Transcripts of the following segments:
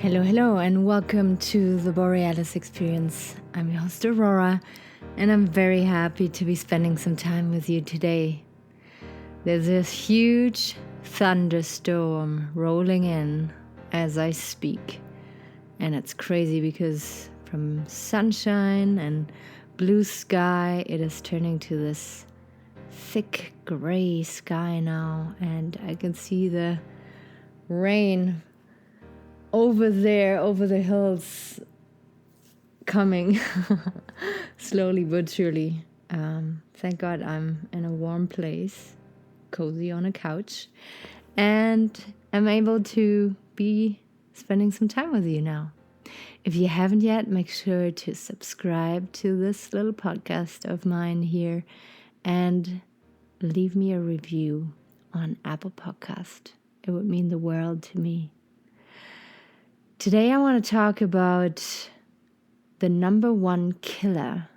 Hello, and welcome to the Borealis Experience. I'm your host, Aurora, and I'm very happy to be spending some time with you today. There's a huge thunderstorm rolling in as I speak, and it's crazy because from sunshine and blue sky, it is turning to this thick gray sky now, and I can see the rain over there, over the hills, coming slowly but surely. Thank God I'm in a warm place, cozy on a couch, and I'm able to be spending some time with you now. If you haven't yet, make sure to subscribe to this little podcast of mine here and leave me a review on Apple Podcast. It would mean the world to me. Today I want to talk about the number one killer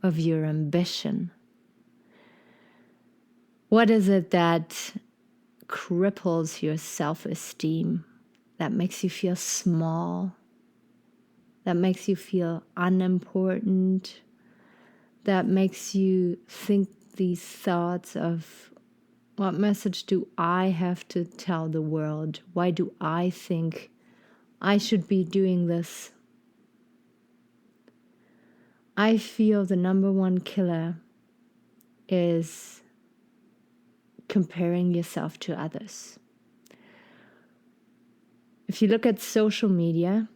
of your ambition. What is it that cripples your self-esteem, that makes you feel small, that makes you feel unimportant, that makes you think these thoughts of, what message do I have to tell the world? Why do I think I should be doing this? I feel the number one killer is comparing yourself to others. If you look at social media,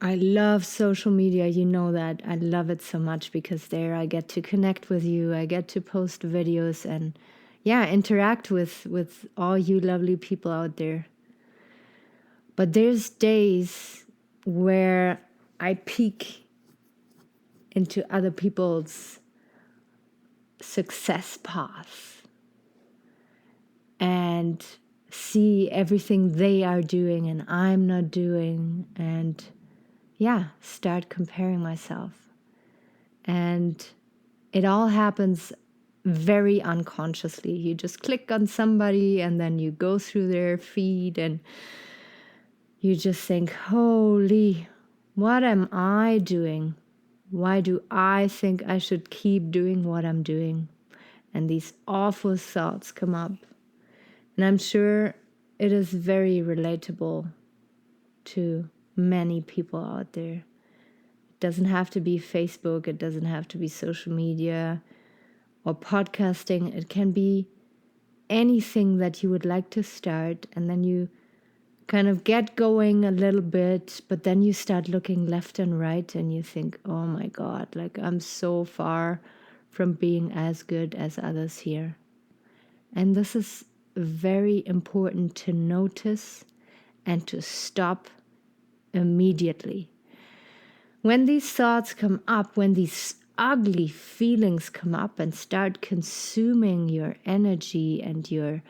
I love social media. You know that. I love it so much because there I get to connect with you. I get to post videos and interact with all you lovely people out there. But there's days where I peek into other people's success path and see everything they are doing and I'm not doing, and start comparing myself. And it all happens very unconsciously. You just click on somebody and then you go through their feed and you just think, holy, what am I doing? Why do I think I should keep doing what I'm doing? And these awful thoughts come up. And I'm sure it is very relatable to many people out there. It doesn't have to be Facebook. It doesn't have to be social media or podcasting. It can be anything that you would like to start, and then you kind of get going a little bit, but then you start looking left and right and you think, oh my God, like I'm so far from being as good as others here. And this is very important to notice and to stop immediately. When these thoughts come up, when these ugly feelings come up and start consuming your energy and your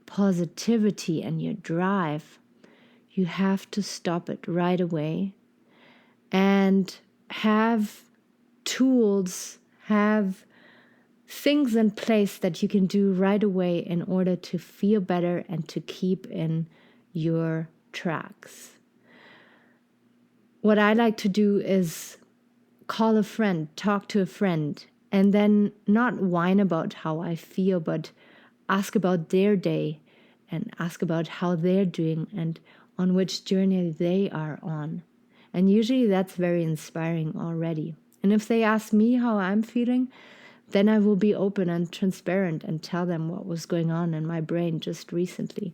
positivity and your drive, you have to stop it right away and have tools, have things in place that you can do right away in order to feel better and to keep in your tracks. What I like to do is call a friend, talk to a friend, and then not whine about how I feel, but ask about their day and ask about how they're doing and on which journey they are on. And usually that's very inspiring already. And if they ask me how I'm feeling, then I will be open and transparent and tell them what was going on in my brain just recently.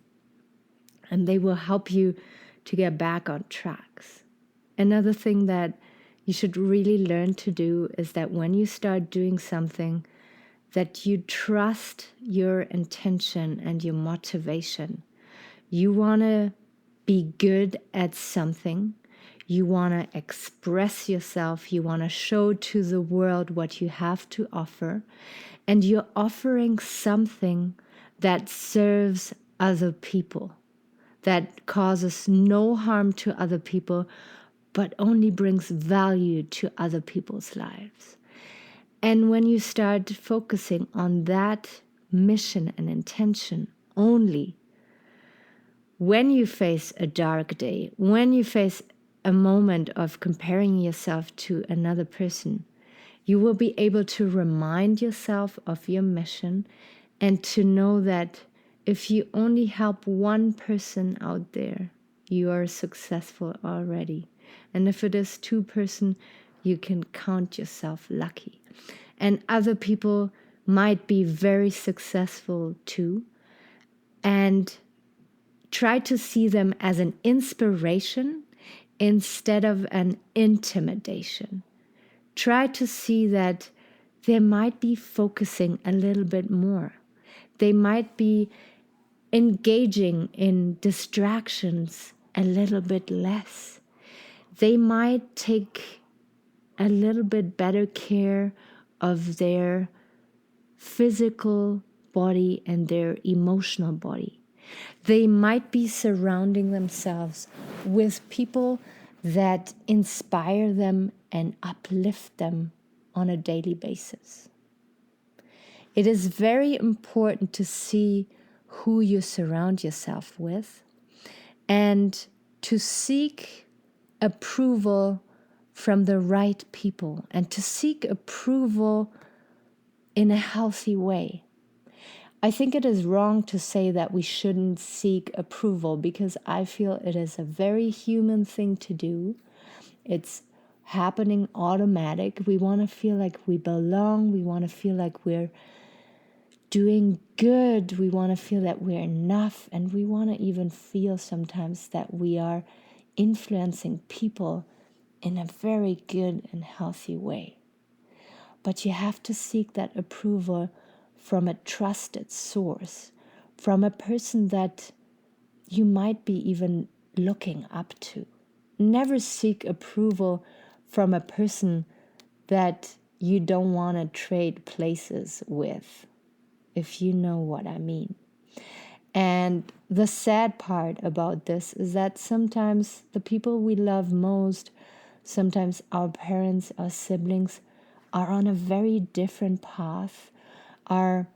And they will help you to get back on tracks. Another thing that you should really learn to do is that when you start doing something, that you trust your intention and your motivation. You want to be good at something. You want to express yourself. You want to show to the world what you have to offer. And you're offering something that serves other people, that causes no harm to other people, but only brings value to other people's lives. And when you start focusing on that mission and intention only, when you face a dark day, when you face a moment of comparing yourself to another person, you will be able to remind yourself of your mission and to know that if you only help one person out there, you are successful already. And if it is two person, you can count yourself lucky. And other people might be very successful too. And try to see them as an inspiration instead of an intimidation. Try to see that they might be focusing a little bit more. They might be engaging in distractions a little bit less. They might take a little bit better care of their physical body and their emotional body. They might be surrounding themselves with people that inspire them and uplift them on a daily basis. It is very important to see who you surround yourself with and to seek approval from the right people and to seek approval in a healthy way. I think it is wrong to say that we shouldn't seek approval because I feel it is a very human thing to do. It's happening automatic. We want to feel like we belong. We want to feel like we're doing good. We want to feel that we're enough. And we want to even feel sometimes that we are influencing people in a very good and healthy way. But you have to seek that approval from a trusted source, from a person that you might be even looking up to. Never seek approval from a person that you don't want to trade places with, if you know what I mean. And the sad part about this is that sometimes the people we love most, sometimes our parents, our siblings, are on a very different path, are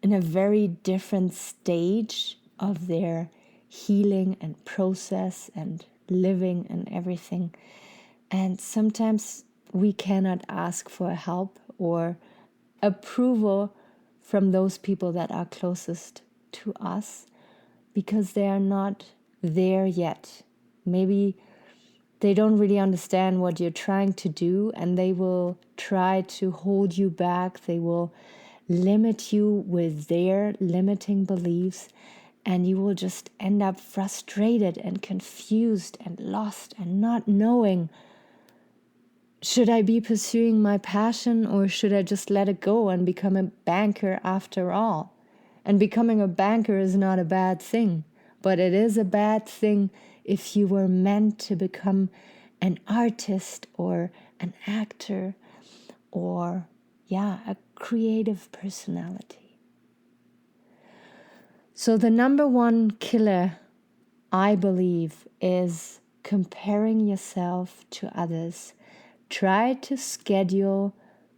in a very different stage of their healing and process and living and everything. And sometimes we cannot ask for help or approval from those people that are closest to us because they are not there yet. Maybe they don't really understand what you're trying to do and they will try to hold you back. They will limit you with their limiting beliefs, and you will just end up frustrated and confused and lost and not knowing, should I be pursuing my passion or should I just let it go and become a banker after all? And becoming a banker is not a bad thing, but it is a bad thing if you were meant to become an artist or an actor or a creative personality. So the number one killer, I believe, is comparing yourself to others. Try to schedule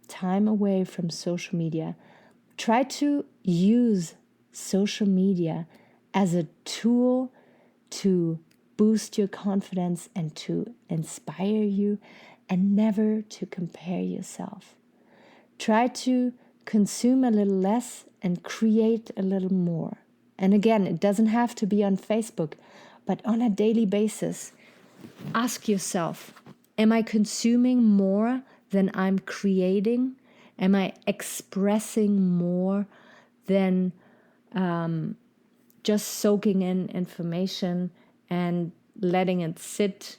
time away from social media. Try to use social media as a tool to boost your confidence and to inspire you, and never to compare yourself. Try to consume a little less and create a little more. And again, it doesn't have to be on Facebook, but on a daily basis, ask yourself, am I consuming more than I'm creating? Am I expressing more than just soaking in information and letting it sit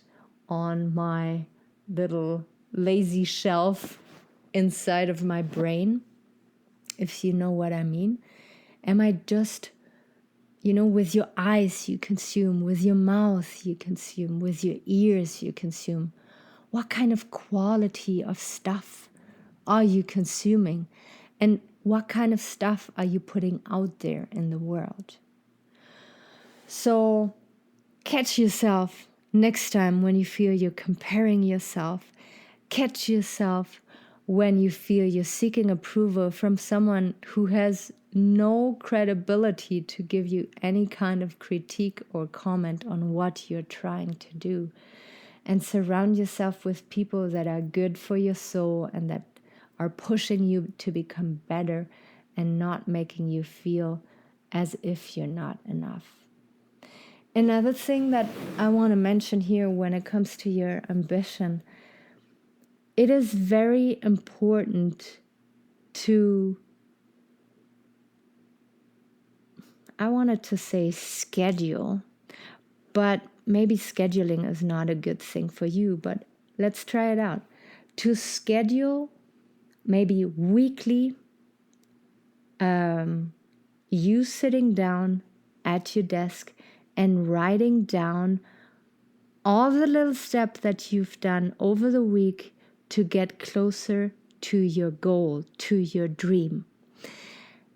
on my little lazy shelf inside of my brain, if you know what I mean? Am I just, with your eyes you consume, with your mouth you consume, with your ears you consume? What kind of quality of stuff are you consuming? And what kind of stuff are you putting out there in the world? So catch yourself next time when you feel you're comparing yourself. Catch yourself when you feel you're seeking approval from someone who has no credibility to give you any kind of critique or comment on what you're trying to do. And surround yourself with people that are good for your soul and that are pushing you to become better and not making you feel as if you're not enough. Another thing that I want to mention here when it comes to your ambition, it is very important to, I wanted to say schedule, but maybe scheduling is not a good thing for you, but let's try it out. To schedule maybe weekly, you sitting down at your desk and writing down all the little steps that you've done over the week to get closer to your goal, to your dream.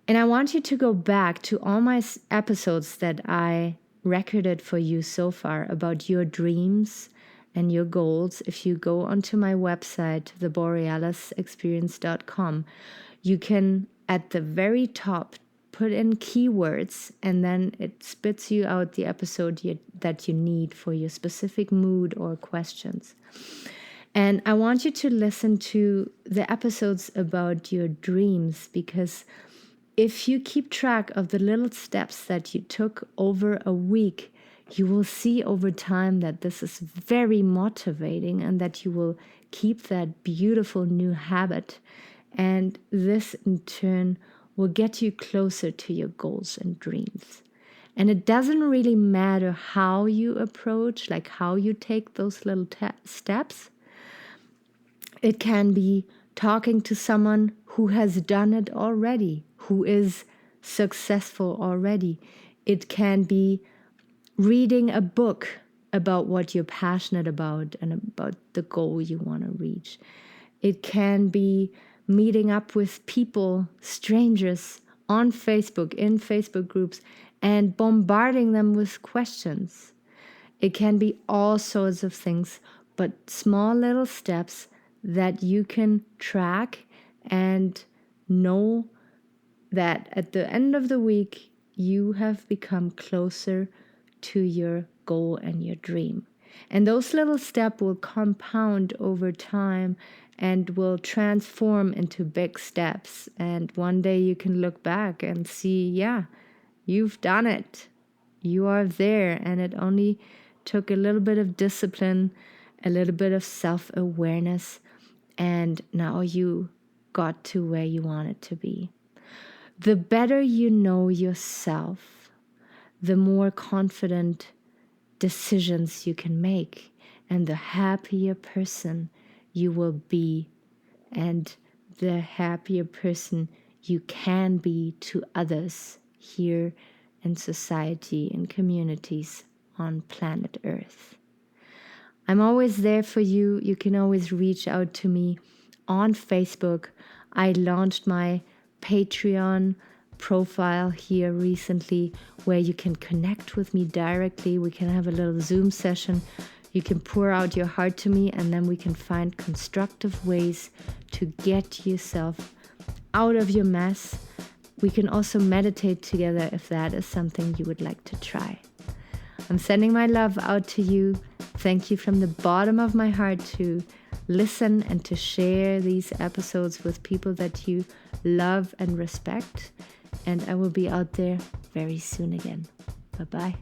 And I want you to go back to all my episodes that I recorded for you so far about your dreams and your goals. If you go onto my website, theborealisexperience.com, you can, at the very top, put in keywords, and then it spits you out the episode that you need for your specific mood or questions. And I want you to listen to the episodes about your dreams, because if you keep track of the little steps that you took over a week, you will see over time that this is very motivating and that you will keep that beautiful new habit. And this in turn will get you closer to your goals and dreams. And it doesn't really matter how you approach, like how you take those little steps. It can be talking to someone who has done it already, who is successful already. It can be reading a book about what you're passionate about and about the goal you want to reach. It can be meeting up with people, strangers, on Facebook, in Facebook groups, and bombarding them with questions. It can be all sorts of things, but small little steps that you can track and know that at the end of the week, you have become closer to your goal and your dream. And those little steps will compound over time and will transform into big steps. And one day you can look back and see, yeah, you've done it. You are there. And it only took a little bit of discipline, a little bit of self-awareness, and now you got to where you wanted to be. The better you know yourself, the more confident decisions you can make, and the happier person you will be, and the happier person you can be to others here in society and communities on planet Earth. I'm always there for you. You can always reach out to me on Facebook. I launched my Patreon profile here recently where you can connect with me directly. We can have a little Zoom session. You can pour out your heart to me, and then we can find constructive ways to get yourself out of your mess. We can also meditate together if that is something you would like to try. I'm sending my love out to you. Thank you from the bottom of my heart to listen and to share these episodes with people that you love and respect. And I will be out there very soon again. Bye-bye.